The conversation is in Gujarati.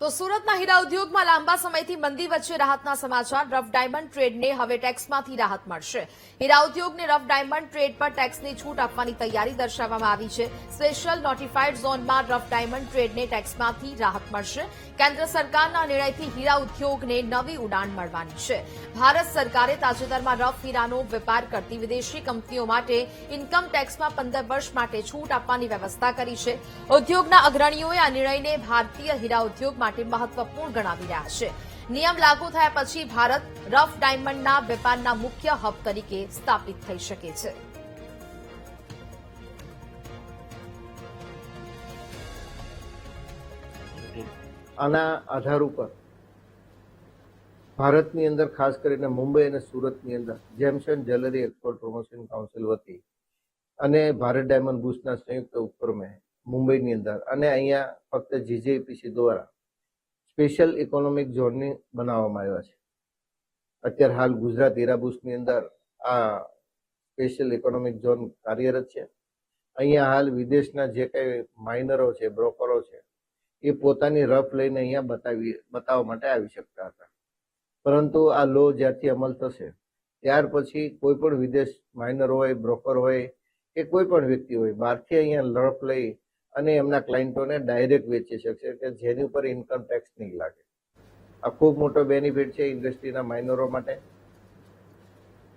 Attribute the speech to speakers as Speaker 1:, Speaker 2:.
Speaker 1: તો સુરતના હીરા ઉદ્યોગમાં લાંબા સમયથી મંદી વચ્ચે રાહતના સમાચાર. રફ ડાયમંડ ટ્રેડને હવે ટેક્સમાંથી રાહત મળશે. હીરા ઉદ્યોગને રફ ડાયમંડ ટ્રેડ પર ટેક્સની છૂટ આપવાની તૈયારી દર્શાવવામાં આવી છે. સ્પેશિયલ નોટિફાઈડ ઝોનમાં રફ ડાયમંડ ટ્રેડને ટેક્સમાંથી રાહત મળશે. કેન્દ્ર સરકારના નિર્ણયથી હીરા ઉદ્યોગને નવી ઉડાન મળવાની છે. ભારત સરકારે તાજેતરમાં રફ હીરાનો વેપાર કરતી વિદેશી કંપનીઓ માટે ઇન્કમ ટેક્સમાં 15 વર્ષ માટે છૂટ આપવાની વ્યવસ્થા કરી છે. ઉદ્યોગના અગ્રણીઓએ આ નિર્ણયને ભારતીય હીરા ઉદ્યોગ માટે મહત્વપૂર્ણ ગણાવી રહ્યા છે. નિયમ લાગુ થયા પછી ભારત રફ ડાયમંડના વેપારના મુખ્ય હબ તરીકે સ્થાપિત થઈ શકે છે.
Speaker 2: આના આધાર ઉપર ભારતની અંદર ખાસ કરીને મુંબઈ અને સુરતની અંદર gems and jewellery export promotion council વતી અને ભારત ડાયમંડ બુશના સંયુક્ત ઉપક્રમે મુંબઈની અંદર અને અહીંયા ફક્ત જીજેપીસી દ્વારા સ્પેશિયલ ઇકોનોમિક ઝોનની બનાવવામાં આવ્યા છે. અત્યારે હાલ ગુજરાત હીરા બુશની અંદર આ સ્પેશિયલ ઇકોનોમિક ઝોન કાર્યરત છે. અહીંયા હાલ વિદેશના જે કંઈ માઇનરો છે, બ્રોકરો છે, એ પોતાની રફ લઈને અહીંયા બતાવવા માટે આવી શકતા હતા. પરંતુ આ લો જ્યારથી અમલ થશે ત્યાર પછી કોઈ પણ વિદેશ માઇનર હોય, બ્રોકર હોય કે કોઈ પણ વ્યક્તિ હોય બહારથી અહીંયા રફ લઈ અને એમના ક્લાયન્ટોને ડાયરેક્ટ વેચી શકશે કે જેની ઉપર ઇન્કમ ટેક્સ નહીં લાગે. આ ખૂબ મોટો બેનિફિટ છે ઇન્ડસ્ટ્રીના માઇનરો માટે.